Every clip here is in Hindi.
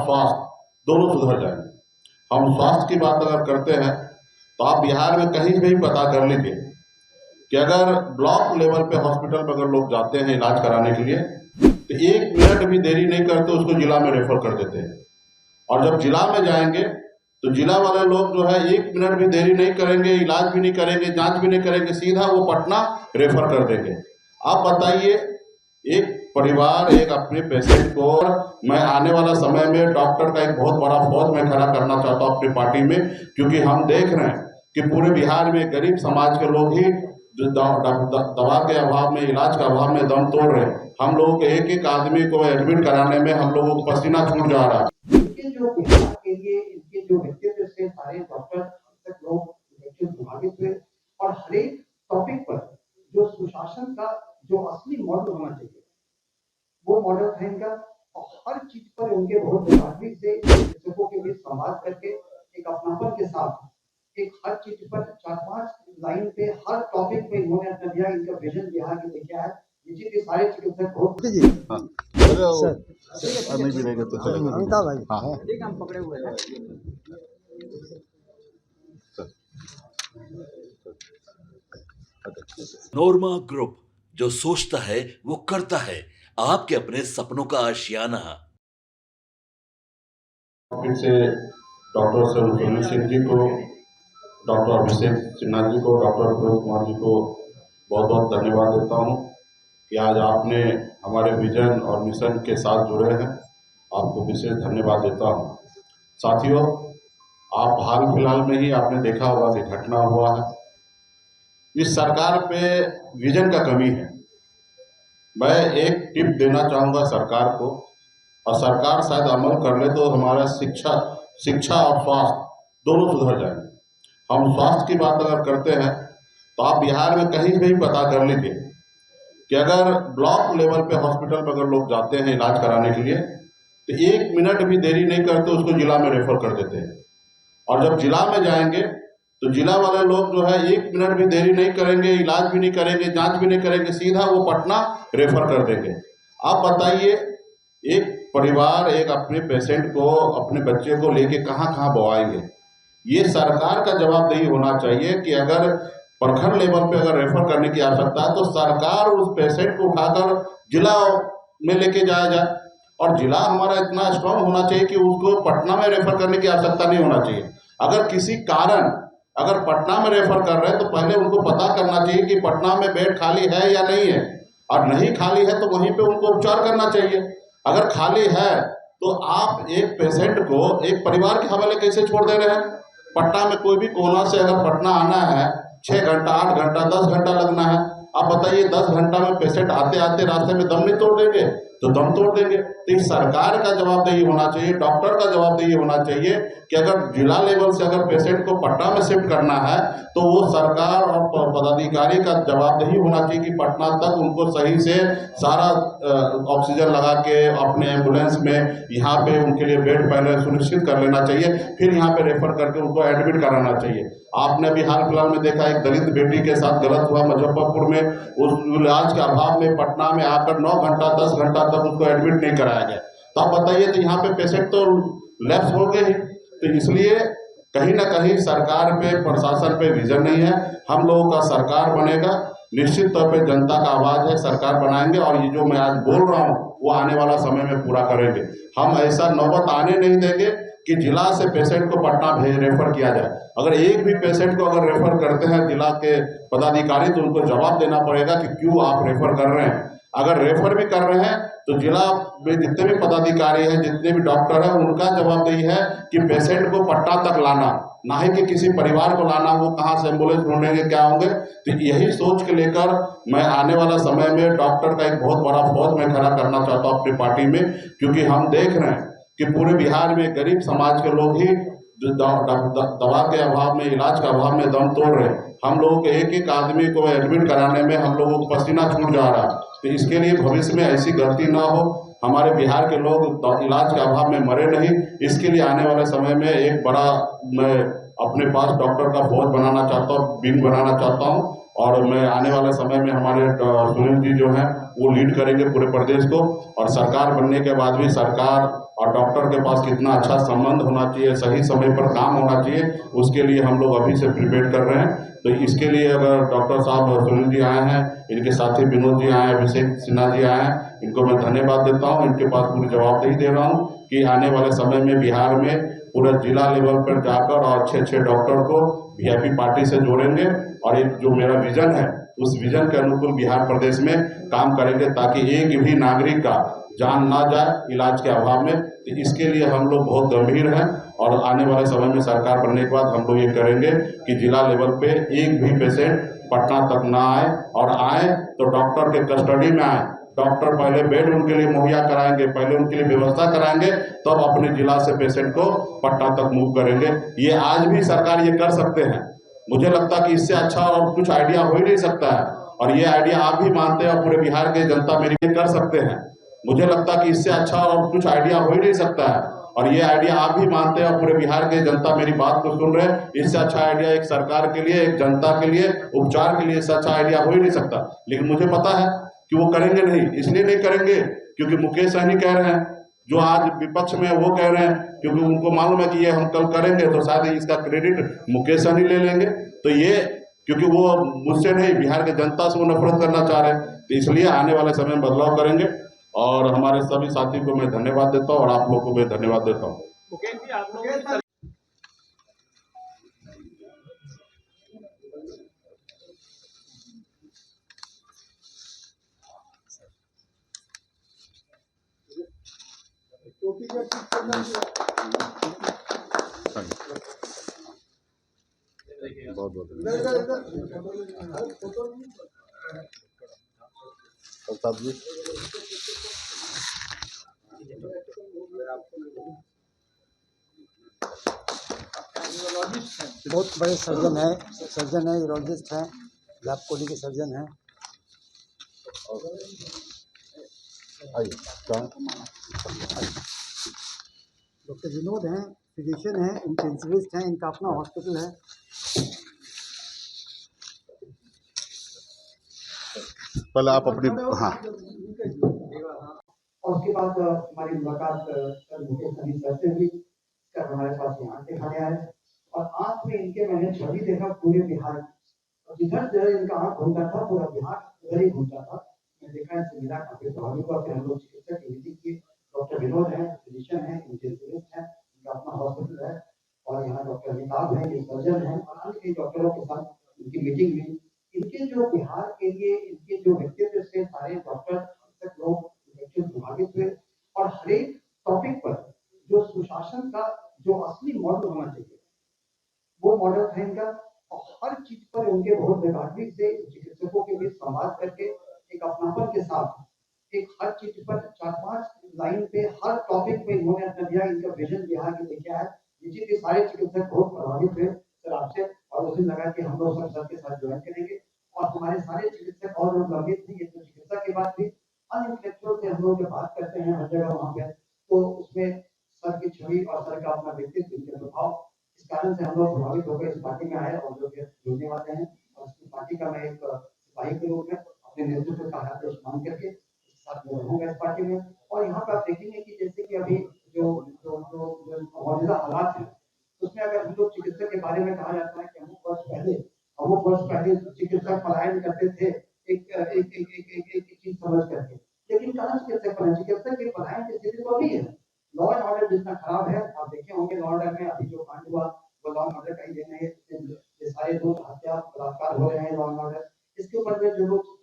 स्वास्थ्य दोनों सुधर जाएंगे। हम स्वास्थ्य की बात अगर करते हैं तो आप बिहार में कहीं भी पता कर लीजिए कि अगर ब्लॉक लेवल पे हॉस्पिटल में अगर लोग जाते हैं इलाज कराने के लिए तो 1 मिनट भी देरी नहीं करते, उसको जिला में रेफर कर देते हैं। और जब जिला में जाएंगे तो जिला वाले लोग जो है 1 मिनट भी देरी नहीं करेंगे, इलाज भी नहीं करेंगे, जांच भी नहीं करेंगे, सीधा वो पटना रेफर कर देंगे। आप बताइए, एक परिवार एक अपने पेशेंट को, मैं आने वाला समय में डॉक्टर का एक बहुत बड़ा फौज में खड़ा करना चाहता हूँ अपनी पार्टी में, क्योंकि हम देख रहे हैं कि पूरे बिहार में गरीब समाज के लोग ही दवा के अभाव में, इलाज के अभाव में दम तोड़ रहे हैं। हम लोगों के एक एक आदमी को एडमिट कराने में हम लोगों को पसीना छूट जा रहा है। इनके जो बिहार के लिए इनके जो व्यक्तित्व से सारे डॉक्टर तक लोग प्रभावित हुए और हर एक टॉपिक पर जो सुशासन का जो असली मॉडल होना चाहिए वो मॉडल था इनका। और हर चीज पर उनके बहुत बहादुरी से चिकित्सकों के बीच संवाद करके एक अपनापन के साथ एक हर चीज पर 4-5 लाइन पे हर टॉपिक पे इन्होंने अपना दिया। इनका विजन बिहार के लेके आया, निश्चित सारे चिकित्सक बहुत नहीं भी रहेगा तो चलेगा। अमिताभ भाई हाँ एक हम पकड़े हुए हैं। नोरमा ग्रुप, जो सोचता है वो करता है। आपके अपने सपनों का आशियाना। फिर से डॉक्टर सुनील सिंह जी को, डॉक्टर अभिषेक सिन्हा जी को, डॉक्टर प्रमोद कुमार जी को बहुत बहुत धन्यवाद देता हूँ कि आज आपने हमारे विजन और मिशन के साथ जुड़े हैं। आपको विशेष धन्यवाद देता हूँ। साथियों, आप हाल फिलहाल में ही आपने देखा होगा कि घटना हुआ है। इस सरकार पे विजन का कमी है। मैं एक टिप देना चाहूँगा सरकार को, और सरकार शायद अमल कर ले तो हमारा शिक्षा और स्वास्थ्य दोनों सुधर जाएंगे। हम स्वास्थ्य की बात अगर करते हैं तो आप बिहार में कहीं भी पता कर लीजिए कि अगर ब्लॉक लेवल पे हॉस्पिटल में अगर लोग जाते हैं इलाज कराने के लिए तो 1 मिनट भी देरी नहीं करते, उसको जिला में रेफर कर देते हैं। और जब जिला में जाएंगे तो जिला वाले लोग जो है 1 मिनट भी देरी नहीं करेंगे, इलाज भी नहीं करेंगे, जांच भी नहीं करेंगे, सीधा वो पटना रेफर कर देंगे। आप बताइए, एक परिवार एक अपने पेशेंट को, अपने बच्चे को लेके कहाँ कहाँ बवाएंगे? ये सरकार का जवाबदेही होना चाहिए कि अगर प्रखंड लेवल पे अगर रेफर करने की आवश्यकता है तो सरकार उस पेशेंट को उठाकर जिला में लेके जाया जाए। और जिला हमारा इतना स्ट्रांग होना चाहिए कि उसको पटना में रेफर करने की आवश्यकता नहीं होना चाहिए। अगर किसी कारण अगर पटना में रेफर कर रहे हैं तो पहले उनको पता करना चाहिए कि पटना में बेड खाली है या नहीं है, और नहीं खाली है तो वहीं पे उनको उपचार करना चाहिए। अगर खाली है तो आप एक पेशेंट को एक परिवार के हवाले कैसे छोड़ दे रहे हैं? पटना में कोई भी कोना से अगर पटना आना है 6 घंटा, 8 घंटा, 10 घंटा लगना है। आप बताइए, 10 घंटा में पेशेंट आते आते रास्ते में दम नहीं तोड़ देंगे? तो दम तोड़ देंगे। तो इस सरकार का जवाबदेही होना चाहिए, डॉक्टर का जवाबदेही होना चाहिए कि अगर जिला लेवल से अगर पेशेंट को पटना में शिफ्ट करना है तो वो सरकार और पदाधिकारी का जवाबदेही होना चाहिए कि पटना तक उनको सही से सारा ऑक्सीजन लगा के अपने एम्बुलेंस में यहाँ पे उनके लिए बेड पहले सुनिश्चित कर लेना चाहिए, फिर यहाँ पे रेफर करके उनको एडमिट कराना चाहिए। आपने अभी हाल फिलहाल में देखा, एक दलित बेटी के साथ गलत हुआ मुजफ्फरपुर में। उस इलाज के अभाव में पटना में आकर 9 घंटा 10 घंटा तक उसको एडमिट नहीं कराया गया। तो आप बताइए, तो यहाँ पे पेशेंट तो लैप्स हो गए ही। तो इसलिए कहीं ना कहीं सरकार पे, प्रशासन पे विजन नहीं है। हम लोगों का सरकार बनेगा, निश्चित तौर पे जनता का आवाज है, सरकार बनाएंगे। और ये जो मैं आज बोल रहा हूँ वो आने वाला समय में पूरा करेंगे। हम ऐसा नौबत आने नहीं देंगे कि जिला से पेशेंट को पटना रेफर किया जाए। अगर एक भी पेशेंट को अगर रेफर करते हैं जिला के पदाधिकारी तो उनको जवाब देना पड़ेगा कि क्यों आप रेफर कर रहे हैं। अगर रेफर भी कर रहे हैं तो जिला में जितने भी पदाधिकारी हैं, जितने भी डॉक्टर हैं, उनका जवाबदेही है कि पेशेंट को पटना तक लाना, ना ही कि किसी परिवार को लाना। वो कहाँ से एम्बुलेंस ढूंढेंगे, क्या होंगे? तो यही सोच के लेकर मैं आने वाला समय में डॉक्टर का एक बहुत बड़ा फौज में खड़ा करना चाहता हूँ अपनी पार्टी में, क्योंकि हम देख रहे हैं कि पूरे बिहार में गरीब समाज के लोग ही दवा के अभाव में, इलाज के अभाव में दम तोड़ रहे हैं। हम लोगों के एक एक आदमी को एडमिट कराने में हम लोगों को पसीना छूट जा रहा है। तो इसके लिए भविष्य में ऐसी गलती ना हो, हमारे बिहार के लोग इलाज के अभाव में मरे नहीं। इसके लिए आने वाले समय में एक बड़ा मैं अपने पास डॉक्टर का फौज बनाना चाहता हूँ, विंग बनाना चाहता हूँ। और मैं आने वाले समय में हमारे सुनील जी जो हैं वो लीड करेंगे पूरे प्रदेश को। और सरकार बनने के बाद भी सरकार और डॉक्टर के पास कितना अच्छा संबंध होना चाहिए, सही समय पर काम होना चाहिए, उसके लिए हम लोग अभी से प्रिपेयर कर रहे हैं। तो इसके लिए अगर डॉक्टर साहब सुनील जी आए हैं, इनके साथी विनोद जी आए हैं, अभिषेक सिन्हा जी आए हैं, इनको मैं धन्यवाद देता हूँ। इनके पास पूरी जवाबदेही दे रहा हूँ कि आने वाले समय में बिहार में पूरा जिला लेवल पर जाकर और अच्छे अच्छे डॉक्टर को वीआईपी पार्टी से जोड़ेंगे और एक जो मेरा विजन है उस विजन के अनुकूल बिहार प्रदेश में काम करेंगे, ताकि एक भी नागरिक का जान ना जाए इलाज के अभाव में। तो इसके लिए हम लोग बहुत गंभीर हैं और आने वाले समय में सरकार बनने के बाद हम लोग ये करेंगे कि जिला लेवल पे एक भी पेशेंट पटना तक ना आए, और आए तो डॉक्टर के कस्टडी में आए। डॉक्टर पहले बेड उनके लिए मुहैया कराएंगे, पहले उनके लिए व्यवस्था कराएंगे, तब अपने जिला से पेशेंट को पटना तक मूव करेंगे। ये आज भी सरकार ये कर सकते हैं। मुझे लगता है कि इससे अच्छा और कुछ आइडिया हो ही नहीं सकता है, और ये आइडिया आप भी मानते हैं और पूरे बिहार के जनता मेरी ये कर सकते हैं। मुझे लगता है कि इससे अच्छा और कुछ आइडिया हो ही नहीं सकता है, और ये आइडिया आप भी मानते हैं और पूरे बिहार के जनता मेरी बात को सुन रहे हैं। इससे अच्छा आइडिया एक सरकार के लिए, एक जनता के लिए, उपचार के लिए इससे अच्छा आइडिया हो ही नहीं सकता। लेकिन मुझे पता है कि वो करेंगे नहीं। इसलिए नहीं करेंगे क्योंकि मुकेश सहनी कह रहे हैं, जो आज विपक्ष में वो कह रहे हैं, क्योंकि उनको मालूम है कि ये हम कल करेंगे तो शायद इसका क्रेडिट मुकेश सहनी ले लेंगे। तो ये क्योंकि वो मुझसे नहीं, बिहार के जनता से वो नफरत करना चाह रहे हैं, तो इसलिए आने वाले समय में बदलाव करेंगे। और हमारे सभी साथी को मैं धन्यवाद देता हूँ और आप लोगों को मैं धन्यवाद देता हूँ। बहुत बहुत साहब जी। बहुत बड़े सर्जन है, यूरोलॉजिस्ट हैं, लैब कोली के सर्जन हैं। डॉक्टर विनोद हैं, फिजिशियन हैं, इंटेंसिविस्ट हैं, इनका अपना हॉस्पिटल है। पहले आप अपनी हाँ। और उसके बाद हमारी मुलाकात मुकेश सहनी सर से हुई, कर हमारे पास यहाँ देखा गया है, और आँख में इनके मैंने छवि देखा पूरे बिहार की, और जिधर इनका आँख घूमता था पूरा बिहार उधर ही घूमता था। मैं देखा इनसे मिला, काफी प्रभावित हुआ। फिर हम लोग चिकित्सक की मीटिंग की। डॉक्टर विनोद है, फिजिशियन है, इंटेंसिविस्ट है, इनका अपना हॉस्पिटल है, और यहाँ डॉक्टर अमिताभ है, ये सर्जन है, और अन्य कई डॉक्टरों के साथ इनकी मीटिंग हुई। इनके जो बिहार के लिए इनके जो व्यक्तित्व से सारे डॉक्टर चिकित्सक लोग प्रभावित हुए, और हर एक टॉपिक पर जो सुशासन का जो असली मॉडल होना चाहिए वो मॉडल था इनका। और हर चीज पर उनके बहुत बेगारगी से चिकित्सकों के बीच संवाद करके एक अपनापन के साथ एक हर चीज पर 4-5 लाइन पे हर टॉपिक पे इन्होंने अपना दिया। इनका विजन बिहार के लिए क्या है, जिससे कि सारे चिकित्सक बहुत प्रभावित हुए सर आपसे, और उसे लगा कि हम लोग सब सर के साथ ज्वाइन करेंगे। और हमारे सारे चिकित्सक और लोग लंबित थे, ये तो चिकित्सक के बाद भी अन्य इंटेलेक्चुअल से हम लोग जब बात करते हैं हर जगह वहाँ पे, तो उसमें सर की छवि और सर का अपना व्यक्तित्व, इनके प्रभाव, इस कारण से हम लोग प्रभावित हो गए, इस पार्टी में आए और लोग जुड़ने वाले हैं। और इस पार्टी का मैं एक सिपाही के रूप में अपने नेतृत्व का आदेश मान करके साथ में रहूंगा इस पार्टी में। और यहाँ पर आप देखेंगे कि जैसे कि अभी जो मौजूदा हालात है, उसमें अगर हम लोग चिकित्सक के बारे में कहा जाता है कि अमुक वर्ष पहले चिकित्सक पलायन करते थे एक चीज समझ करके, लेकिन कहाँ चिकित्सक बने? चिकित्सक के पलायन की स्थिति तो अभी है। लॉ एंड ऑर्डर जितना खराब है, आप देखे होंगे लॉ ऑर्डर में अभी जो कांड हुआ वो लॉ एंड ऑर्डर का ही देना है। ये सारे लोग हत्या बलात्कार हो रहे हैं, लॉ एंड ऑर्डर इसके ऊपर में जो लोग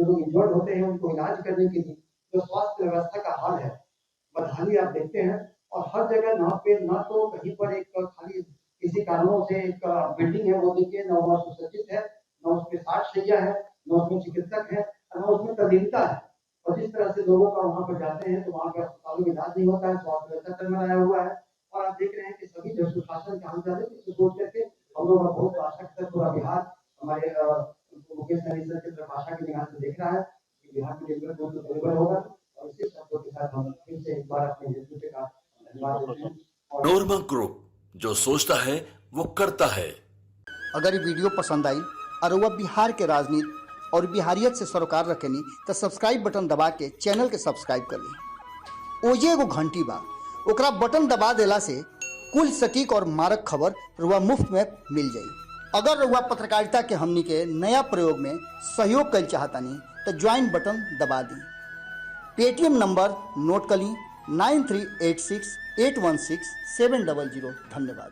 इंजर्ड होते हैं उनको इलाज करने के लिए जो स्वास्थ्य व्यवस्था का हाल है, बदहाली आप देखते हैं। और हर जगह ना तो कहीं पर एक खाली किसी कारणों से एक बिल्डिंग है वो देखिए, न वो सुसज्जित है, न उसमें 60 शैय्या है, न उसमें चिकित्सक है, न उसमें तल्लीनता है। और जिस तरह से लोगों का वहाँ पर जाते हैं तो वहाँ पे अस्पतालों में इलाज नहीं होता है, स्वास्थ्य व्यवस्था चरमराया हुआ है। और आप देख रहे हैं कि सभी जो सुशासन के हाल जाते हैं, सोच करके हम लोग बहुत आशा करते हैं पूरा बिहार हमारे मुकेश सहनी सर की तरफ आशा के निगाह से देख रहा है कि बिहार में डिलीवर होगा। और इसी शब्दों के साथ हम फिर से एक बार अपने नेतृत्व का धन्यवाद देते हैं। नोरमा ग्रुप, जो सोचता है वो करता है। अगर ये वीडियो पसंद आई और वह बिहार के राजनीति और बिहारियत से सरोकार रखेनी तो सब्सक्राइब बटन दबा के चैनल के सब्सक्राइब कर ली। ओजे एगो घंटी बा, ओकरा बटन दबा देला से कुल सटीक और मारक खबर रुआ मुफ्त में मिल जाई। अगर रुआ पत्रकारिता के हमनी के नया प्रयोग में सहयोग कर चाहतानी तो ज्वाइन बटन दबा दी। पेटीएम नंबर नोट कर ली 9386816700। धन्यवाद।